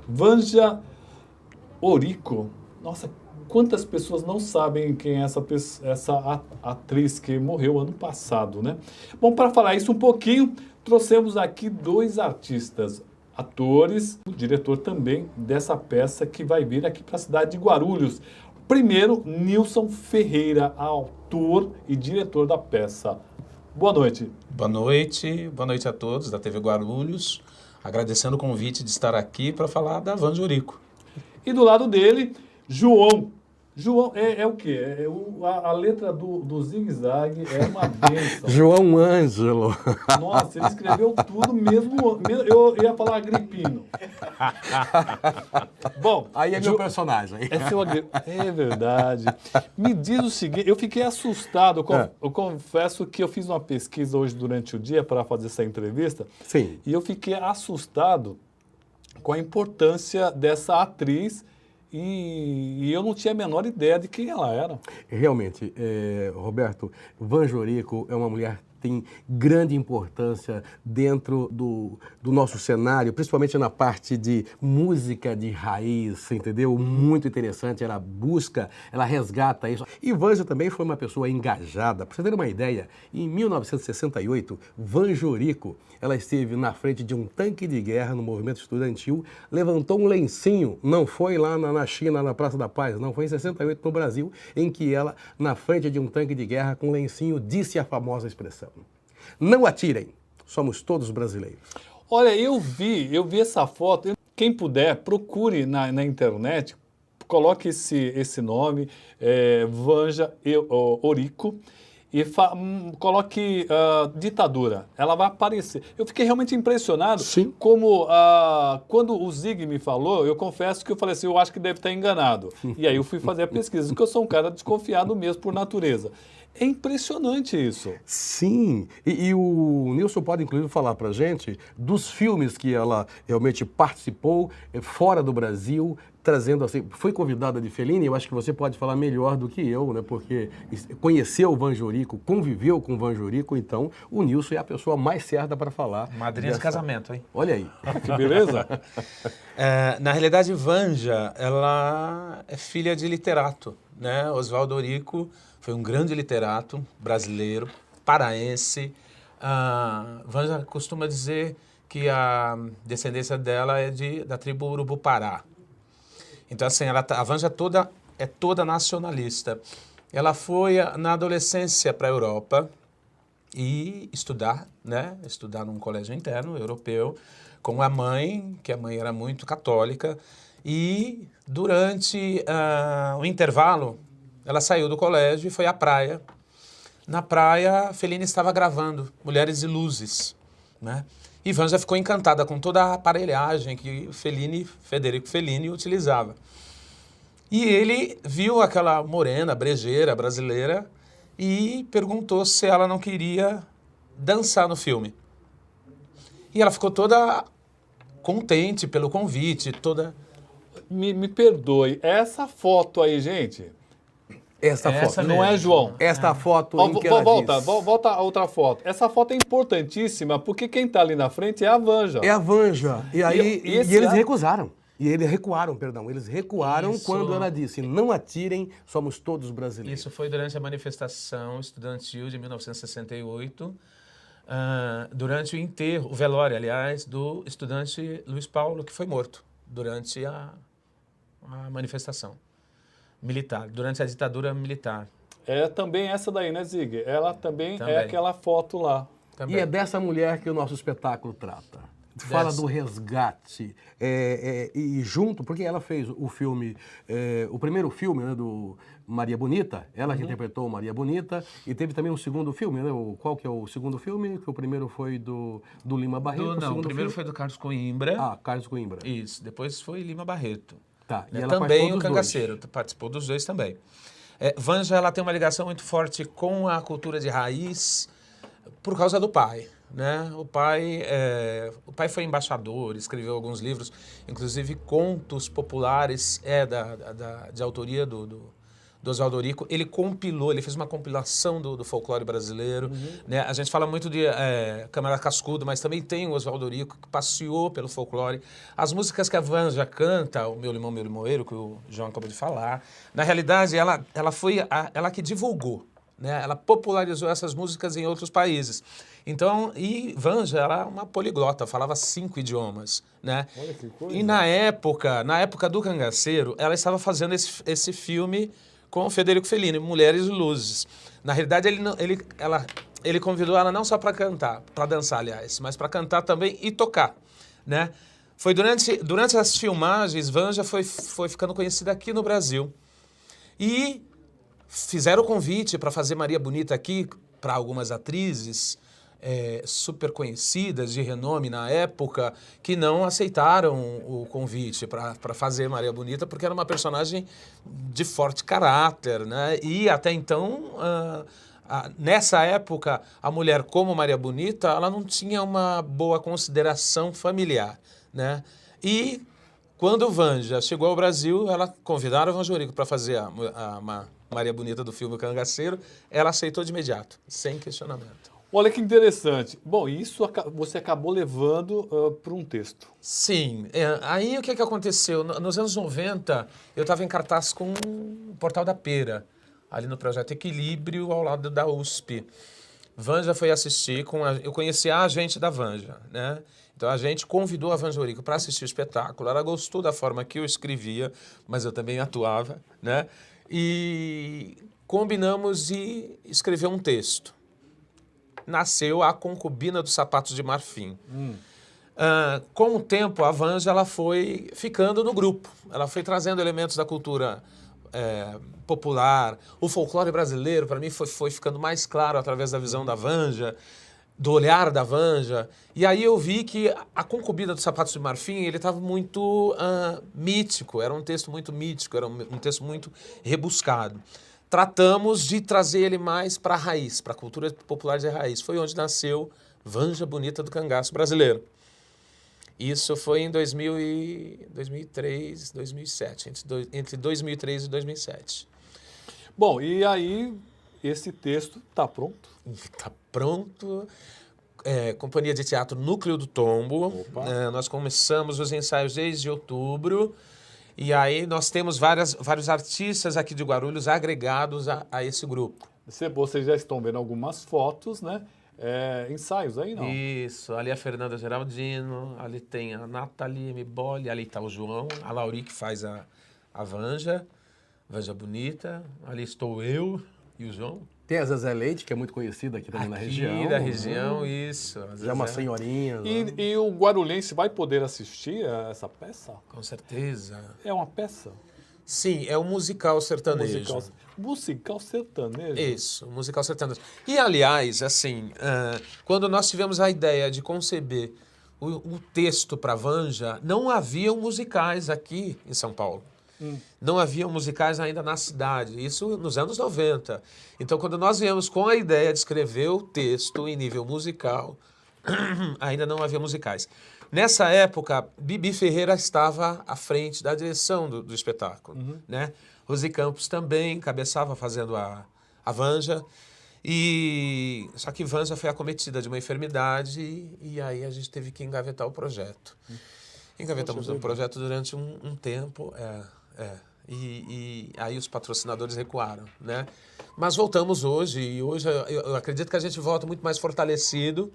Vanja Orico. Nossa, quantas pessoas não sabem quem é essa atriz que morreu ano passado, né? Bom, para falar isso um pouquinho, trouxemos aqui dois artistas, atores, o diretor também dessa peça que vai vir aqui para a cidade de Guarulhos. Primeiro, Nilson Ferreira, autor e diretor da peça. Boa noite. Boa noite a todos da TV Guarulhos. Agradecendo o convite de estar aqui para falar da Vanja Orico. E do lado dele, João. João é o quê? A letra do zigue-zague é uma bênção. João Ângelo. Nossa, ele escreveu tudo mesmo. Eu ia falar Agripino. Bom, Aí é meu personagem. É verdade. Me diz o seguinte, eu fiquei assustado. Eu confesso que eu fiz uma pesquisa hoje durante o dia para fazer essa entrevista. Sim. E eu fiquei assustado com a importância dessa atriz. E eu não tinha a menor ideia de quem ela era. Realmente, Roberto, Vanja Orico é uma mulher que tem grande importância dentro do nosso cenário, principalmente na parte de música de raiz, entendeu? Muito interessante, ela busca, ela resgata isso. E Vanja também foi uma pessoa engajada. Para você ter uma ideia, em 1968, Vanja Orico, ela esteve na frente de um tanque de guerra no movimento estudantil, levantou um lencinho, não foi lá na China, na Praça da Paz, não, foi em 68 no Brasil, em que ela, na frente de um tanque de guerra com um lencinho, disse a famosa expressão: "Não atirem, somos todos brasileiros." Olha, eu vi essa foto. Quem puder, procure na internet, coloque esse nome, Vanja Orico, e coloque ditadura. Ela vai aparecer. Eu fiquei realmente impressionado. Sim. Como quando o Zig me falou, eu confesso que eu falei assim, eu acho que deve estar enganado. E aí eu fui fazer a pesquisa, porque eu sou um cara desconfiado mesmo por natureza. É impressionante isso. Sim, e o Nilson pode inclusive falar pra gente dos filmes que ela realmente participou fora do Brasil, trazendo assim, foi convidada de Fellini. Eu acho que você pode falar melhor do que eu, né? Porque conheceu o Vanja Orico, conviveu com o Vanja Orico, então o Nilson é a pessoa mais certa para falar. Madrinha de casamento, hein? Olha aí. Que beleza? Na realidade, Vanja, ela é filha de literato, né? Oswaldo Orico foi um grande literato brasileiro, paraense. Vanja costuma dizer que a descendência dela é da tribo Urubu-Pará. Então, assim, a Vanja é toda nacionalista. Ela foi, na adolescência, para a Europa e estudar, né? Estudar num colégio interno europeu, com a mãe, que a mãe era muito católica. E, durante o intervalo, ela saiu do colégio e foi à praia. Na praia, Fellini estava gravando Mulheres e Luzes, né? E Vanja ficou encantada com toda a aparelhagem que Federico Fellini utilizava. E ele viu aquela morena, brejeira, brasileira, e perguntou se ela não queria dançar no filme. E ela ficou toda contente pelo convite, toda... Me perdoe, essa foto aí, gente... Essa foto. Não é, João? Esta foto em que ela volta a outra foto. Essa foto é importantíssima, porque quem está ali na frente é a Vanja. é a Vanja. E aí E eles recusaram. E eles recuaram, perdão. Eles recuaram Isso. quando ela disse: "Não atirem, somos todos brasileiros." Isso foi durante a manifestação estudantil de 1968, durante o enterro, o velório, aliás, do estudante Luiz Paulo, que foi morto durante a manifestação militar, durante a ditadura militar. É também essa daí, né, Zig? Ela também é aquela foto lá. Também. E é dessa mulher que o nosso espetáculo trata. Fala do resgate. E junto, porque ela fez o filme, o primeiro filme, né, do Maria Bonita, ela que interpretou Maria Bonita, e teve também um segundo filme, né? Qual que é o segundo filme? Que o primeiro foi do Lima Barreto. O primeiro foi do Carlos Coimbra. Carlos Coimbra. Isso, depois foi Lima Barreto. Tá, e Né? ela Também o dos Cangaceiro, participou dos dois também. Vanja, ela tem uma ligação muito forte com a cultura de raiz por causa do pai. Né? O pai foi embaixador, escreveu alguns livros, inclusive contos populares, de autoria do do Oswaldo Eurico. Ele compilou, ele fez uma compilação do folclore brasileiro. Né? A gente fala muito de Câmara Cascudo, mas também tem o Oswaldo Eurico, que passeou pelo folclore. As músicas que a Vanja canta, o Meu Limão, Meu Limoeiro, que o João acabou de falar, na realidade, ela foi ela que divulgou. Né? Ela popularizou essas músicas em outros países. Então, e Vanja, ela é uma poliglota, falava 5 idiomas, né? Olha que coisa. E na época do Cangaceiro, ela estava fazendo esse filme com o Federico Fellini, Mulheres e Luzes. Na realidade, ele convidou ela não só para cantar, para dançar, aliás, mas para cantar também e tocar, né? Foi durante as filmagens, Vanja foi ficando conhecida aqui no Brasil. E fizeram o convite para fazer Maria Bonita aqui para algumas atrizes super conhecidas, de renome na época, que não aceitaram o convite para fazer Maria Bonita, porque era uma personagem de forte caráter, né? E até então, nessa época, a mulher como Maria Bonita, ela não tinha uma boa consideração familiar, né? E quando Vanja chegou ao Brasil, convidaram a Vanja Eurico para fazer a Maria Bonita do filme O Cangaceiro, ela aceitou de imediato, sem questionamento. Olha que interessante. Bom, isso você acabou levando para um texto. Sim. Aí o que aconteceu? Nos anos 90, eu estava em cartaz com o Portal da Pera, ali no Projeto Equilíbrio, ao lado da USP. Vanja foi assistir, eu conheci a agente da Vanja, né? Então a gente convidou a Vanja Eurico para assistir o espetáculo. Ela gostou da forma que eu escrevia, mas eu também atuava, né? E combinamos de escrever um texto. Nasceu A Concubina dos Sapatos de Marfim. Com o tempo, a Vanja ela foi ficando no grupo. Ela foi trazendo elementos da cultura popular. O folclore brasileiro, para mim, foi ficando mais claro através da visão da Vanja, do olhar da Vanja. E aí eu vi que A Concubina dos Sapatos de Marfim ele estava muito mítico. Era um texto muito mítico, era um texto muito rebuscado. Tratamos de trazer ele mais para a raiz, para a cultura popular de raiz. Foi onde nasceu Vanja Bonita do Cangaço Brasileiro. Isso foi em 2003, 2007, entre 2003 e 2007. Bom, e aí esse texto está pronto? Está pronto. Companhia de Teatro Núcleo do Tombo. Nós começamos os ensaios desde outubro. E aí nós temos vários artistas aqui de Guarulhos agregados a esse grupo. Vocês já estão vendo algumas fotos, né? Ensaios aí, não? Isso, ali a Fernanda Geraldino, ali tem a Nathalie Miboli, ali está o João, a Lauri que faz a Vanja Bonita, ali estou eu e o João. Tem a Zezé Leite, que é muito conhecida aqui também na região. Aqui da região, isso. Já é uma senhorinha. E o guarulhense vai poder assistir a essa peça? Com certeza. É uma peça? Sim, é um musical sertanejo. Musical sertanejo? Isso, musical sertanejo. E, aliás, assim, quando nós tivemos a ideia de conceber o texto para Vanja, não haviam musicais aqui em São Paulo. Não haviam musicais ainda na cidade, isso nos anos 90. Então, quando nós viemos com a ideia de escrever o texto em nível musical, ainda não havia musicais. Nessa época, Bibi Ferreira estava à frente da direção do espetáculo, né? Rosi Campos também cabeçava fazendo a Vanja. Só que Vanja foi acometida de uma enfermidade e aí a gente teve que engavetar o projeto. Engavetamos o projeto durante um tempo, e aí os patrocinadores recuaram, né? Mas voltamos hoje, e hoje eu acredito que a gente volta muito mais fortalecido,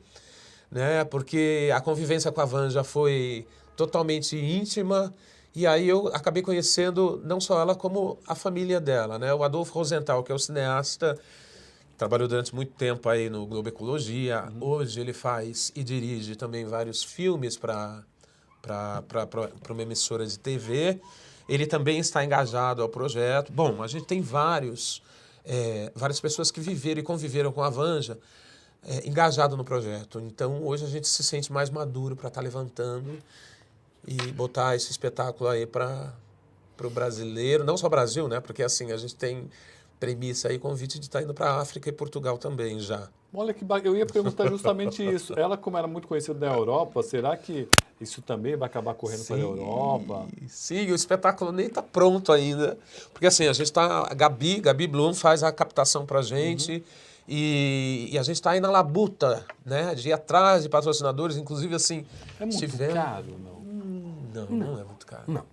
né? Porque a convivência com a Vanja foi totalmente íntima, e aí eu acabei conhecendo não só ela, como a família dela, né? O Adolfo Rosenthal, que é o cineasta, trabalhou durante muito tempo aí no Globo Ecologia, hoje ele faz e dirige também vários filmes para uma emissora de TV. Ele também está engajado ao projeto. Bom, a gente tem várias pessoas que viveram e conviveram com a Vanja engajado no projeto. Então, hoje a gente se sente mais maduro para estar levantando e botar esse espetáculo aí para o brasileiro, não só Brasil, né? Porque assim, a gente tem premissa aí, convite de estar indo para a África e Portugal também já. Olha que eu ia perguntar justamente isso. Ela, como era muito conhecida na Europa, será que isso também vai acabar correndo para a Europa. Sim, o espetáculo nem está pronto ainda. Porque assim, a gente está. A Gabi Bloom faz a captação para a gente. E a gente está aí na labuta, né? De ir atrás de patrocinadores, inclusive assim. É muito caro, não? Não é muito caro. Não.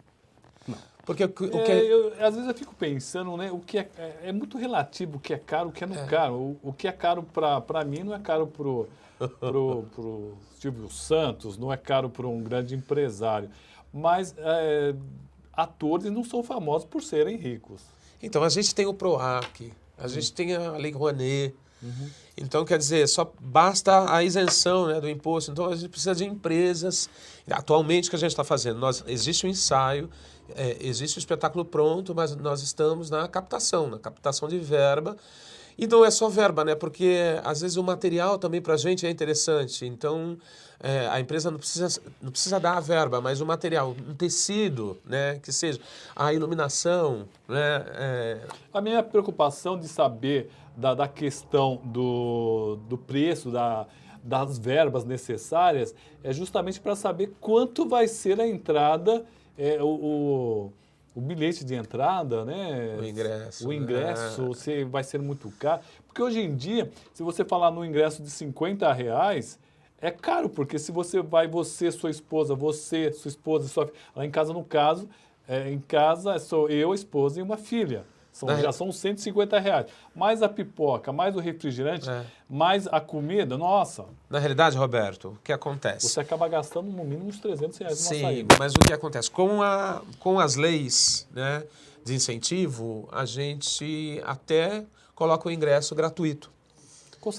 Porque Às vezes eu fico pensando, né? O que é muito relativo o que é caro, o que é não caro. O que é caro para mim não é caro pro Silvio Santos, não é caro para um grande empresário. Mas atores não são famosos por serem ricos. Então, a gente tem o PROAC, a gente tem a Lei Rouanet. Então, quer dizer, só basta a isenção, né, do imposto. Então, a gente precisa de empresas. Atualmente, o que a gente está fazendo? Existe um ensaio, existe o espetáculo pronto, mas nós estamos na captação de verba. E não é só verba, né? Porque, às vezes, o material também para a gente é interessante. Então, a empresa não precisa dar a verba, mas o material, um tecido, né? Que seja a iluminação, né? A minha preocupação de saber da questão do preço, das verbas necessárias, é justamente para saber quanto vai ser a entrada, o bilhete de entrada, né? O ingresso. Se vai ser muito caro. Porque hoje em dia, se você falar no ingresso de R$50, é caro, porque se você vai, sua esposa, sua esposa, lá em casa, no caso, em casa sou eu, a esposa e uma filha. Já são R$150. Mais a pipoca, mais o refrigerante, mais a comida, nossa. Na realidade, Roberto, o que acontece? Você acaba gastando no mínimo uns R$300 numa saída. Sim, saída. mas o que acontece? Com as leis, né, de incentivo, a gente até coloca o ingresso gratuito.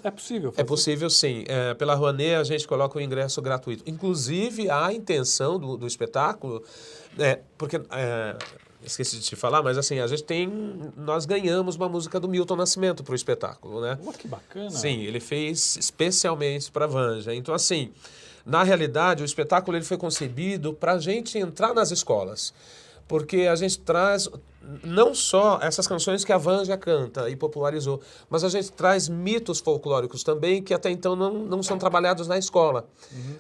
É possível fazer? É possível, sim. Pela Rouanet, a gente coloca o ingresso gratuito. Inclusive, a intenção do espetáculo, porque... esqueci de te falar, mas assim, nós ganhamos uma música do Milton Nascimento para o espetáculo, né? Que bacana! Sim, ele fez especialmente para a Vanja. Então, assim, na realidade, o espetáculo ele foi concebido para a gente entrar nas escolas. Porque a gente traz não só essas canções que a Vanja canta e popularizou, mas a gente traz mitos folclóricos também que até então não são trabalhados na escola.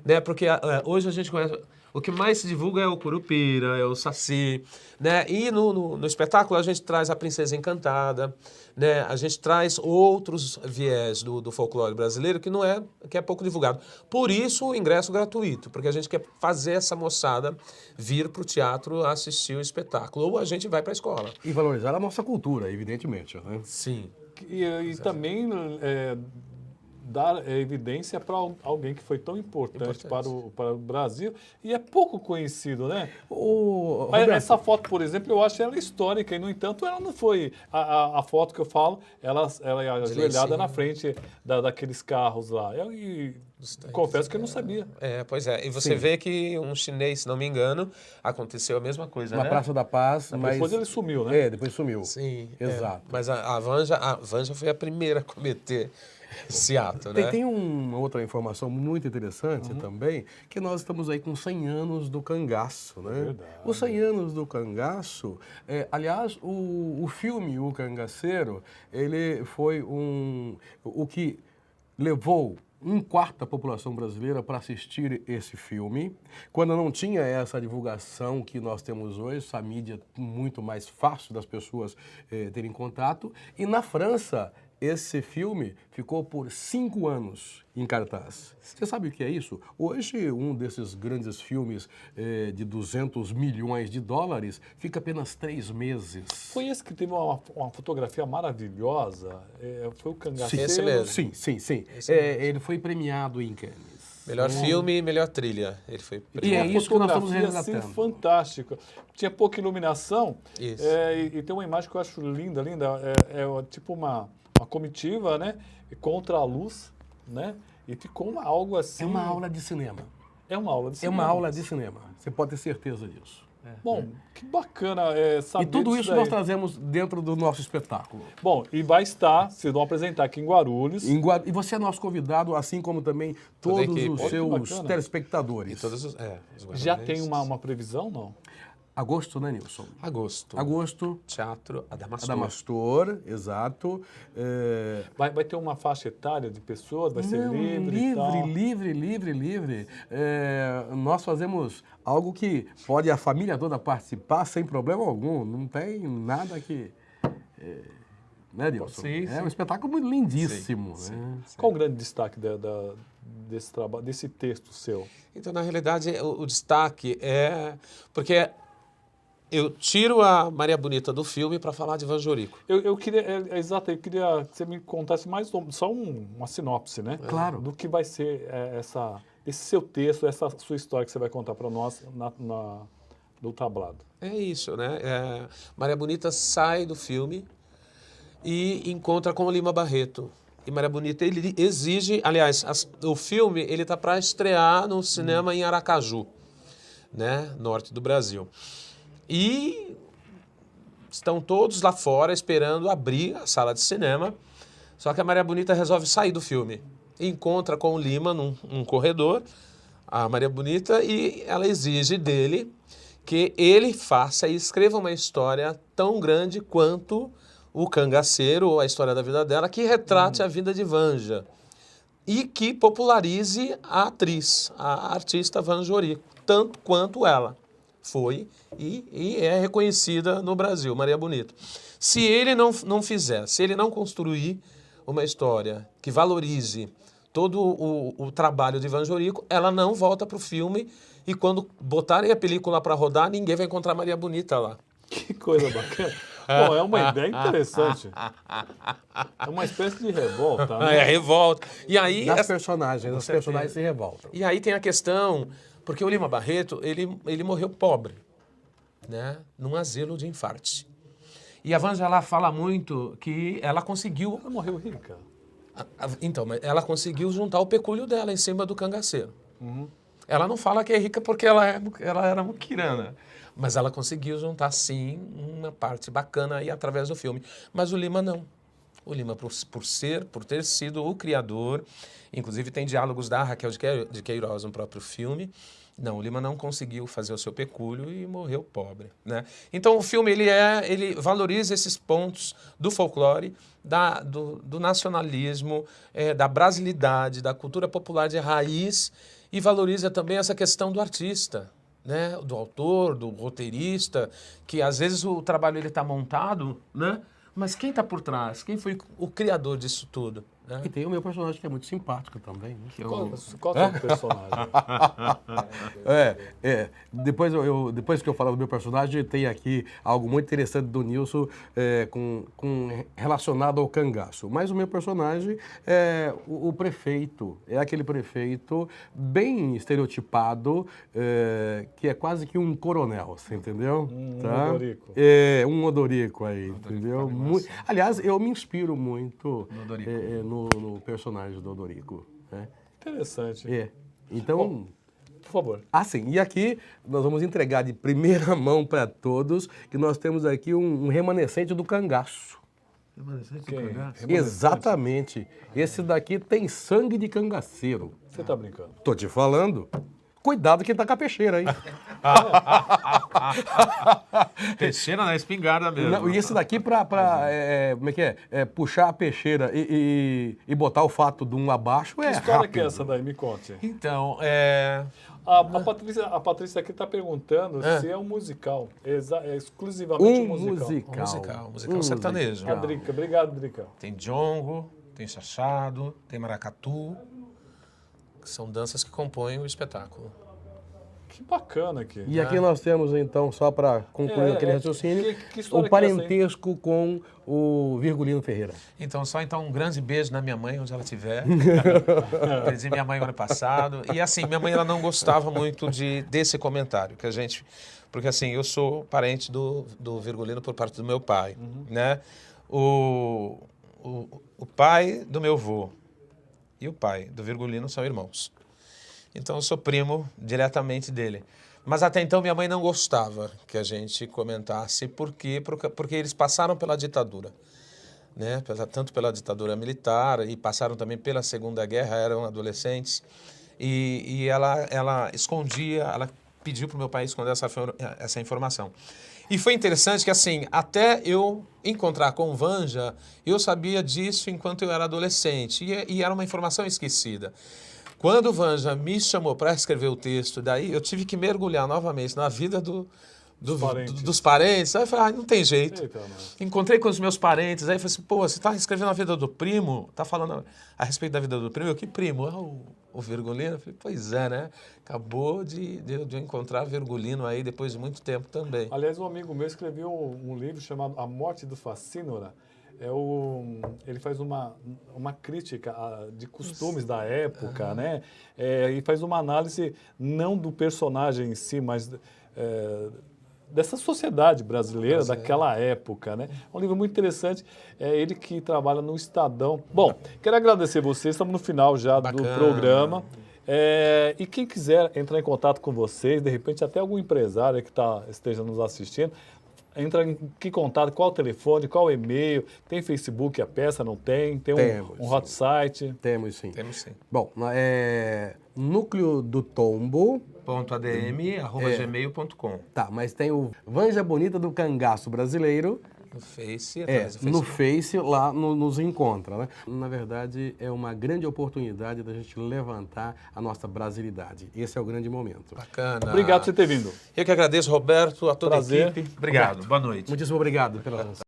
Né? Porque hoje a gente conhece... O que mais se divulga é o Curupira, é o Saci, né? E no espetáculo a gente traz a Princesa Encantada, né? A gente traz outros viés do folclore brasileiro que é pouco divulgado. Por isso o ingresso gratuito, porque a gente quer fazer essa moçada vir para o teatro assistir o espetáculo. Ou a gente vai para a escola. E valorizar a nossa cultura, evidentemente. Né? Sim. E também... dar evidência para alguém que foi tão importante para o Brasil e é pouco conhecido, né? Essa foto, por exemplo, eu acho ela histórica e, no entanto, ela não foi a foto que eu falo, ela é ajoelhada na frente daqueles carros lá. Confesso que eu não sabia. Pois é. E você vê que um chinês, se não me engano, aconteceu a mesma coisa, Na Praça da Paz, mas... Depois ele sumiu, né? Depois sumiu. Sim. Exato. Mas a Vanja foi a primeira a cometer esse ato, né? Tem uma outra informação muito interessante também, que nós estamos aí com 100 anos do cangaço, né? Verdade. Os 100 anos do cangaço, aliás, o filme O Cangaceiro, ele foi o que levou 1/4 da população brasileira para assistir esse filme, quando não tinha essa divulgação que nós temos hoje, essa mídia muito mais fácil das pessoas terem contato, e na França esse filme ficou por 5 anos em cartaz. Você sabe o que é isso? Hoje, um desses grandes filmes de 200 milhões de dólares fica apenas 3 meses. Foi esse que teve uma fotografia maravilhosa? Foi o Cangaceiro? Esse mesmo. Sim. Ele foi premiado em Cannes. Melhor filme e melhor trilha. Ele foi premiado. E é isso que nós estamos resgatando. Assim, fantástica. Tinha pouca iluminação. Isso. E tem uma imagem que eu acho linda. Tipo uma comitiva, né? Contra a luz, né? E ficou algo assim... É uma aula de cinema. É uma aula de cinema. É uma aula de cinema. Você pode ter certeza disso. Bom, que bacana saber. E tudo isso daí. nós trazemos dentro do nosso espetáculo. Bom, e vai estar, vocês vão apresentar aqui em Guarulhos. E você é nosso convidado, assim como também todos os seus telespectadores. E todos os Já tem uma previsão, não? Agosto, né, Nilson? Agosto. Agosto. Teatro Adamastor. Adamastor, exato. Vai ter uma faixa etária de pessoas? Vai ser Não, livre e tal? livre. Nós fazemos algo que pode a família toda participar sem problema algum. Não tem nada que... né, Nilson? Sim, É um sim. espetáculo lindíssimo. Sim, né? Qual o grande destaque desse trabalho, desse texto seu? Então, na realidade, o destaque é... Porque eu tiro a Maria Bonita do filme para falar de Vanjorico. Eu queria, exato, eu queria que você me contasse mais só uma sinopse, né? Claro. Do que vai ser esse seu texto, essa sua história que você vai contar para nós no tablado. É isso, né? Maria Bonita sai do filme e encontra com o Lima Barreto. E Maria Bonita, ele exige... Aliás, o filme, ele está para estrear no cinema em Aracaju, né? Norte do Brasil. E estão todos lá fora esperando abrir a sala de cinema. Só que a Maria Bonita resolve sair do filme. Encontra com o Lima num corredor, a Maria Bonita, e ela exige dele que ele faça e escreva uma história tão grande quanto o Cangaceiro, ou a história da vida dela, que retrate a vida de Vanja. E que popularize a atriz, a artista Vanjorico, tanto quanto ela foi e é reconhecida no Brasil, Maria Bonita. Se ele não fizer, se ele não construir uma história que valorize todo o trabalho de Vanjorico, ela não volta para o filme e quando botarem a película para rodar, ninguém vai encontrar Maria Bonita lá. Que coisa bacana. Bom, é uma ideia interessante. É uma espécie de revolta, né? É, revolta. E aí... Das personagens, os personagens se revoltam. E aí tem a questão, porque o Lima Barreto, ele morreu pobre, né? Num asilo de infarte. E a Vanja lá fala muito que ela conseguiu... Ela morreu rica. Então, mas ela conseguiu juntar o pecúlio dela em cima do cangaceiro. Ela não fala que é rica porque ela era muquirana. Mas ela conseguiu juntar, sim, uma parte bacana aí através do filme. Mas o Lima não. O Lima, por ter sido o criador, inclusive tem diálogos da Raquel de Queiroz no próprio filme. Não, o Lima não conseguiu fazer o seu pecúlio e morreu pobre, né? Então o filme ele valoriza esses pontos do folclore, do nacionalismo, da brasilidade, da cultura popular de raiz e valoriza também essa questão do artista, né? Do autor, do roteirista, que às vezes o trabalho ele está montado, né? Mas quem está por trás? Quem foi o criador disso tudo? Né? E tem o meu personagem que é muito simpático também. Né? Qual é o personagem? Depois que eu falar do meu personagem, tem aqui algo muito interessante do Nilson relacionado ao cangaço. Mas o meu personagem é o prefeito. É aquele prefeito bem estereotipado, que é quase que um coronel, você entendeu? Um odorico. Um odorico aí, entendeu? Aliás, eu me inspiro muito no personagem do Odorico. Né? Interessante. Então... Bom, por favor. Sim. E aqui nós vamos entregar de primeira mão para todos que nós temos aqui um remanescente do cangaço. Remanescente do cangaço? Exatamente. Esse daqui tem sangue de cangaceiro. Você está brincando? Tô te falando. Cuidado que tá com a peixeira aí. Peixeira na espingarda mesmo. Não, e esse daqui como é que é? Puxar a peixeira e botar o fato de um abaixo Que história rápido. que é essa daí? Me conte. Então, A Patrícia aqui está perguntando se é um musical. É exclusivamente um musical. Musical sertanejo. A Drica. Obrigado, Drica. Tem jongo, tem chachado, tem maracatu, que são danças que compõem o espetáculo. Que bacana aqui. E aqui nós temos, então, só para concluir aquele raciocínio, que história o parentesco com o Virgulino Ferreira. Então, um grande beijo na minha mãe, onde ela estiver. Perdi minha mãe no ano passado. E assim, minha mãe ela não gostava muito desse comentário, que a gente... Porque assim, eu sou parente do Virgulino por parte do meu pai, né? O pai do meu avô e o pai do Virgulino são irmãos. Então, eu sou primo diretamente dele. Mas até então, minha mãe não gostava que a gente comentasse, porque eles passaram pela ditadura, né? Tanto pela ditadura militar e passaram também pela Segunda Guerra, eram adolescentes. E ela escondia, ela pediu para o meu pai esconder essa informação. E foi interessante que, assim, até eu encontrar com o Vanja, eu sabia disso enquanto eu era adolescente, e era uma informação esquecida. Quando o Vanja me chamou para escrever o texto, daí eu tive que mergulhar novamente na vida dos parentes. Aí eu falei, não tem jeito. Eita, encontrei com os meus parentes, aí eu falei assim, pô, você está escrevendo a vida do primo? Está falando a respeito da vida do primo? Eu, que primo? O Virgulino? Eu falei, pois é, né? Acabou de eu encontrar Virgulino aí depois de muito tempo também. Aliás, um amigo meu escreveu um livro chamado A Morte do Facínora. Ele faz uma crítica de costumes da época, né? E faz uma análise não do personagem em si, mas dessa sociedade brasileira daquela época, né? É um livro muito interessante. É ele que trabalha no Estadão. Bom, quero agradecer vocês. Estamos no final já do programa. E quem quiser entrar em contato com vocês, de repente até algum empresário que esteja nos assistindo, entra em que contato, qual o telefone, qual o e-mail, tem Facebook a peça, não tem? Tem um hot site? Temos sim. Temos sim. Bom, Núcleo do Tombo. .adm@gmail.com. Tá, mas tem o Vanja Bonita do Cangaço Brasileiro. No Face, no Face, lá nos encontra, né? Na verdade, é uma grande oportunidade da gente levantar a nossa brasilidade. Esse é o grande momento. Bacana. Obrigado por você ter vindo. Eu que agradeço, Roberto, a toda Prazer. a equipe. Obrigado. Roberto, boa noite. Muitíssimo obrigado pela